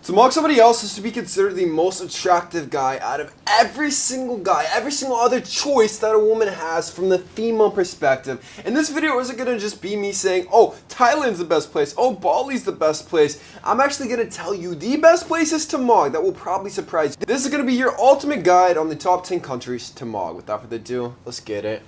To mock somebody else is to be considered the most attractive guy out of every single other choice that a woman has from the female perspective. And this video isn't going to just be me saying, oh, Thailand's the best place, oh, Bali's the best place. I'm actually going to tell you the best places to mock that will probably surprise you. This is going to be your ultimate guide on the top 10 countries to mock. Without further ado, let's get it.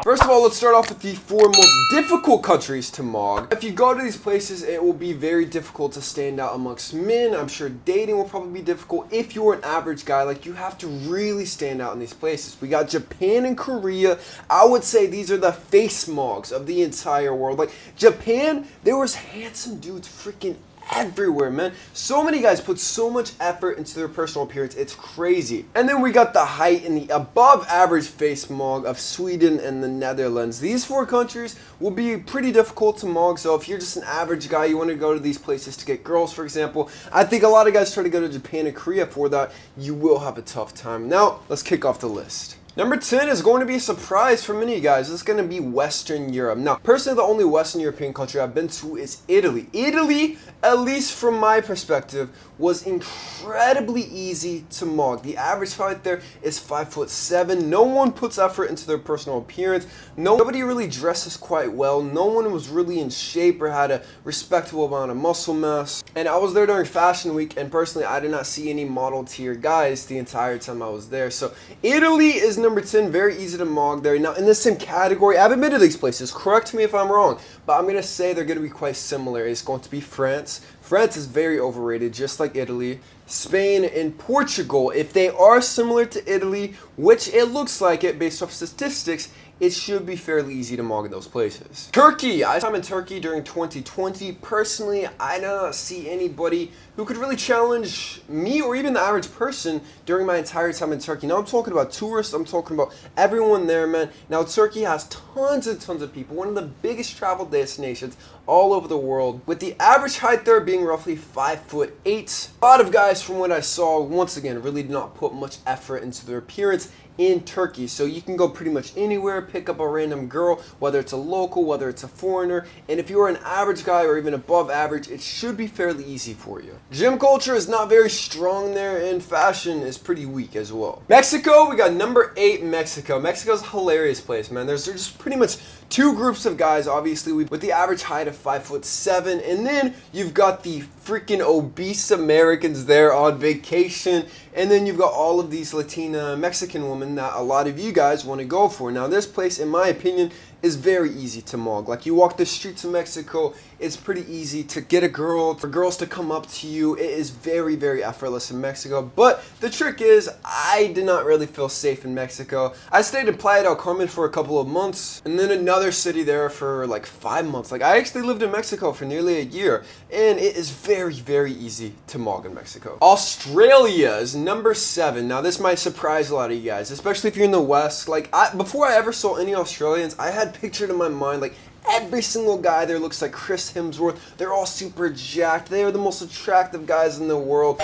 First of all, let's start off with the 4 most difficult countries to mock. If you go to these places, it will be very difficult to stand out amongst men. I'm sure dating will probably be difficult. If you're an average guy, like, you have to really stand out in these places. We got Japan and Korea. I would say these are the face mogs of the entire world. Like, Japan, there was handsome dudes freaking everywhere, man. So many guys put so much effort into their personal appearance, it's crazy. And then we got the height and the above average face mog of Sweden and the Netherlands. These 4 countries will be pretty difficult to mog, so if you're just an average guy, you want to go to these places to get girls, for example, I think a lot of guys try to go to Japan and Korea for that. You will have a tough time. Now, let's kick off the list. Number 10 is going to be a surprise for many guys. It's going to be Western Europe. Now, personally, the only Western European country I've been to is Italy. Italy, at least from my perspective, was incredibly easy to mock. The average height there is 5'7". No one puts effort into their personal appearance. Nobody really dresses quite well. No one was really in shape or had a respectable amount of muscle mass. And I was there during Fashion Week, and personally, I did not see any model tier guys the entire time I was there. So Italy is number 10, very easy to mock there. Now, in the same category, I've been to these places, correct me if I'm wrong, but I'm going to say they're going to be quite similar. It's going to be France. France is very overrated, just like Italy. Spain and Portugal, if they are similar to Italy, which it looks like it based off statistics, it should be fairly easy to mock in those places. Turkey, I was in Turkey during 2020. Personally, I did not see anybody who could really challenge me or even the average person during my entire time in Turkey. Now, I'm talking about tourists, I'm talking about everyone there, man. Now, Turkey has tons and tons of people, one of the biggest travel destinations all over the world, with the average height there being roughly 5'8". A lot of guys, from what I saw, once again, really did not put much effort into their appearance in Turkey. So you can go pretty much anywhere, pick up a random girl, whether it's a local, whether it's a foreigner, and if you're an average guy or even above average, it should be fairly easy for you. Gym culture is not very strong there, and fashion is pretty weak as well. Mexico, we got number 8, Mexico. Mexico's a hilarious place, man. There's just pretty much 2 groups of guys, obviously, with the average height of 5'7", and then you've got the freaking obese Americans there on vacation, and then you've got all of these Latina Mexican women that a lot of you guys want to go for. Now, this place, in my opinion, is very easy to mock. Like, you walk the streets of Mexico, it's pretty easy to get a girl, for girls to come up to you. It is very, very effortless in Mexico. But the trick is, I did not really feel safe in Mexico. I stayed in Playa del Carmen for a couple of months, and then another city there for like 5 months. Like, I actually lived in Mexico for nearly a year, and it is very, very easy to mock in Mexico. Australia is number 7. Now, this might surprise a lot of you guys, especially if you're in the West. Like, before I ever saw any Australians, I had pictured in my mind, like, every single guy there looks like Chris Hemsworth. They're all super jacked. They are the most attractive guys in the world.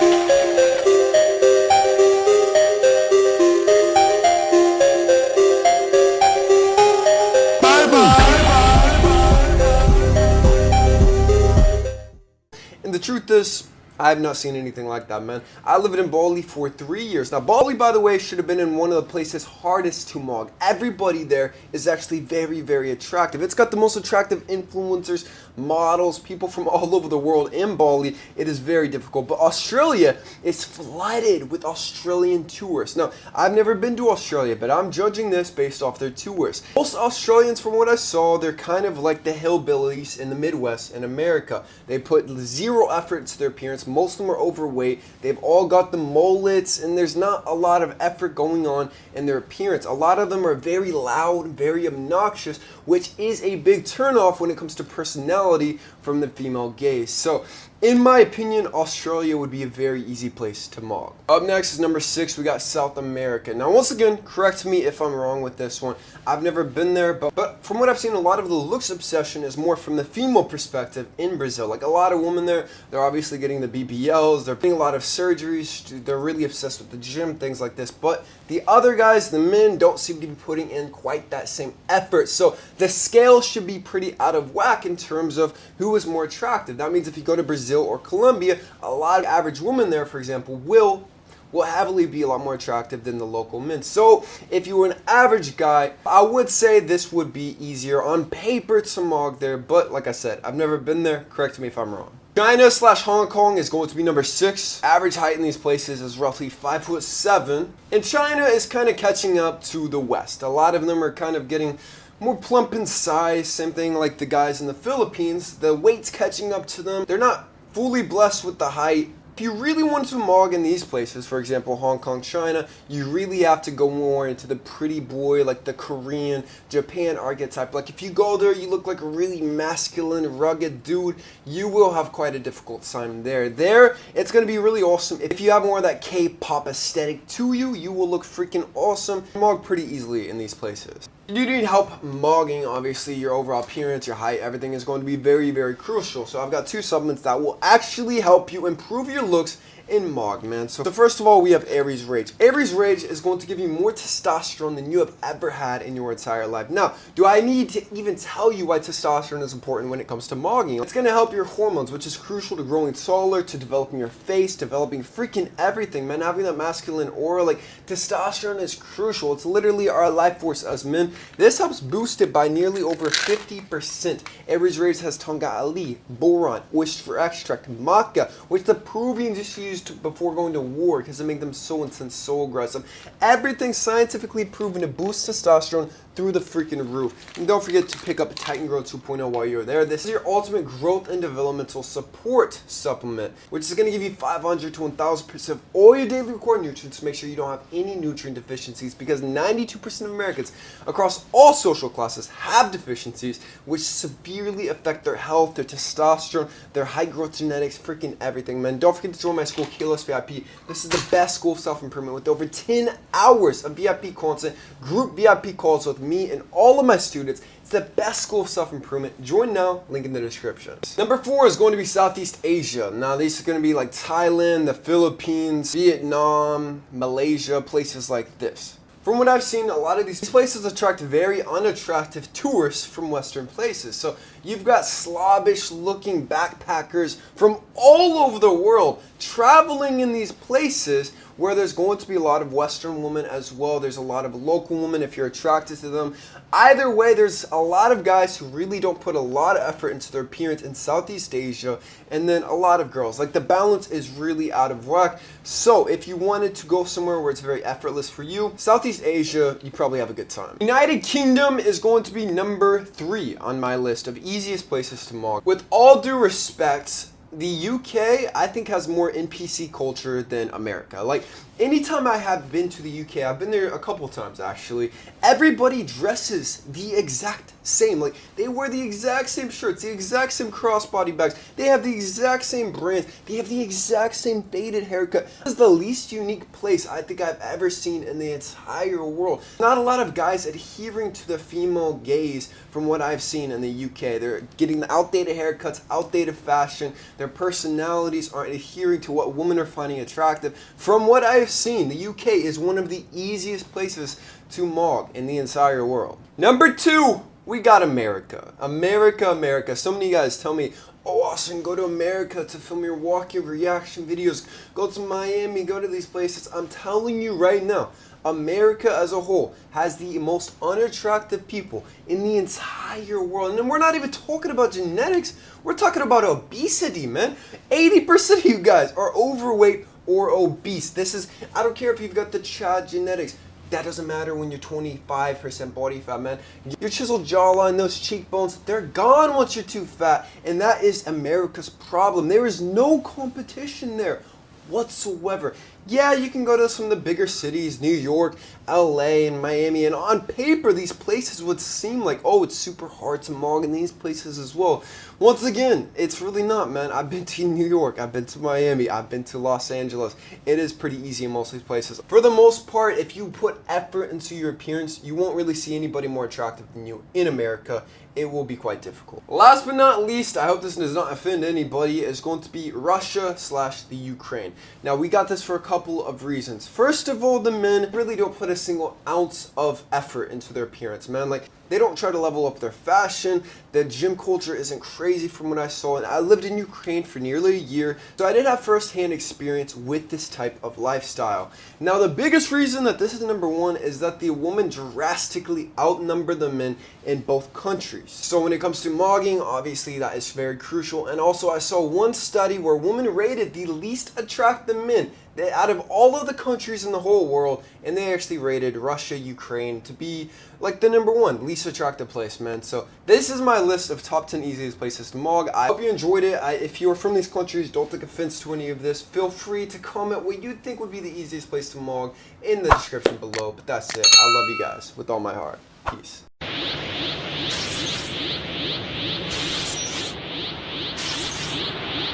And the truth is, I have not seen anything like that, man. I lived in Bali for 3 years. Now, Bali, by the way, should have been in one of the places hardest to mock. Everybody there is actually very, very attractive. It's got the most attractive influencers, models, people from all over the world in Bali. It is very difficult. But Australia is flooded with Australian tourists. Now, I've never been to Australia, but I'm judging this based off their tourists. Most Australians, from what I saw, they're kind of like the hillbillies in the Midwest in America. They put zero effort into their appearance. Most of them are overweight. They've all got the mullets, and there's not a lot of effort going on in their appearance. A lot of them are very loud, very obnoxious, which is a big turnoff when it comes to personality from the female gaze. So, in my opinion, Australia would be a very easy place to mock. Up next is number 6, we got South America. Now, once again, correct me if I'm wrong with this one. I've never been there, but from what I've seen, a lot of the looks obsession is more from the female perspective in Brazil. Like, a lot of women there, they're obviously getting the BBLs, they're getting a lot of surgeries, they're really obsessed with the gym, things like this. But the other guys, the men, don't seem to be putting in quite that same effort. So the scale should be pretty out of whack in terms terms of who is more attractive. That means if you go to Brazil or Colombia, a lot of average women there, for example, will heavily be a lot more attractive than the local men. So if you were an average guy, I would say this would be easier on paper to mog there, but like I said, I've never been there. Correct me if I'm wrong. China/Hong Kong is going to be number 6. Average height in these places is roughly 5'7", and China is kind of catching up to the West. A lot of them are kind of getting more plump in size. Same thing like the guys in the Philippines. The weight's catching up to them. They're not fully blessed with the height. If you really want to mog in these places, for example, Hong Kong, China, you really have to go more into the pretty boy, like the Korean, Japan archetype. Like if you go there, you look like a really masculine, rugged dude, you will have quite a difficult time there. There, it's going to be really awesome. If you have more of that K-pop aesthetic to you, you will look freaking awesome. Mog pretty easily in these places. You do need help mogging. Obviously, your overall appearance, your height, everything is going to be very, very crucial. So I've got 2 supplements that will actually help you improve your looks in mog, man. So first of all, we have Aries Rage. Aries Rage is going to give you more testosterone than you have ever had in your entire life. Now, do I need to even tell you why testosterone is important when it comes to mogging? It's going to help your hormones, which is crucial to growing taller, to developing your face, developing freaking everything, man. Having that masculine aura, like testosterone is crucial. It's literally our life force as men. This helps boost it by nearly over 50%. Aries Rage has tonga ali, boron, oyster extract, maca, which the Peruvians used to use before going to war because it made them so intense, so aggressive. Everything scientifically proven to boost testosterone through the freaking roof. And don't forget to pick up Titan Grow 2.0 while you're there. This is your ultimate growth and developmental support supplement, which is going to give you 500 to 1000% of all your daily required nutrients to make sure you don't have any nutrient deficiencies, because 92% of Americans across all social classes have deficiencies which severely affect their health, their testosterone, their high growth genetics, freaking everything, man. Don't forget to join my school, Kalos VIP. This is the best school of self-improvement with over 10 hours of VIP content, group VIP calls with me and all of my students. It's the best school of self-improvement. Join now, link in the description. Number 4 is going to be Southeast Asia. Now, these are going to be like Thailand, the Philippines, Vietnam, Malaysia, places like this. From what I've seen, a lot of these places attract very unattractive tourists from Western places. So you've got Slavish looking backpackers from all over the world traveling in these places where there's going to be a lot of Western women as well. There's a lot of local women if you're attracted to them. Either way, there's a lot of guys who really don't put a lot of effort into their appearance in Southeast Asia, and then a lot of girls. Like the balance is really out of whack. So if you wanted to go somewhere where it's very effortless for you, Southeast Asia, you probably have a good time. United Kingdom is going to be number 3 on my list of easiest places to mog. With all due respect, the UK, I think, has more NPC culture than America. Like, anytime I have been to the UK, I've been there a couple times actually, everybody dresses the exact same. Like, they wear the exact same shirts, the exact same crossbody bags, they have the exact same brands, they have the exact same faded haircut. This is the least unique place I think I've ever seen in the entire world. Not a lot of guys adhering to the female gaze from what I've seen in the UK. They're getting the outdated haircuts, outdated fashion, their personalities aren't adhering to what women are finding attractive. From what I've seen, the UK is one of the easiest places to mog in the entire world. Number 2, we got America. America. So many guys tell me, oh, Austin, go to America to film your walking reaction videos. Go to Miami, go to these places. I'm telling you right now, America as a whole has the most unattractive people in the entire world. And we're not even talking about genetics. We're talking about obesity, man. 80% of you guys are overweight or obese. This is, I don't care if you've got the Chad genetics. That doesn't matter when you're 25% body fat, man. Your chiseled jawline, those cheekbones, they're gone once you're too fat. And that is America's problem. There is no competition there whatsoever. Yeah, you can go to some of the bigger cities, New York, LA, and Miami, and on paper, these places would seem like, oh, it's super hard to mog in these places as well. Once again, it's really not, man. I've been to New York, I've been to Miami, I've been to Los Angeles. It is pretty easy in most of these places. For the most part, if you put effort into your appearance, you won't really see anybody more attractive than you in America. It will be quite difficult. Last but not least, I hope this does not offend anybody, is going to be Russia/the Ukraine. Now, we got this for a couple of reasons. First of all, the men really don't put a single ounce of effort into their appearance, man. Like, They don't try to level up their fashion. The gym culture isn't crazy from what I saw, and I lived in Ukraine for nearly a year, so I did have first-hand experience with this type of lifestyle. Now, the biggest reason that this is number one is that the women drastically outnumber the men in both countries. So when it comes to mogging, obviously that is very crucial. And also I saw one study where women rated the least attractive men out of all of the countries in the whole world, and they actually rated Russia, Ukraine to be like the number one least attractive place, man. So this is my list of top 10 easiest places to mog. I hope you enjoyed it. If you're from these countries, don't take offense to any of this. Feel free to comment what you think would be the easiest place to mog in the description below. But that's it. I love you guys with all my heart. Peace.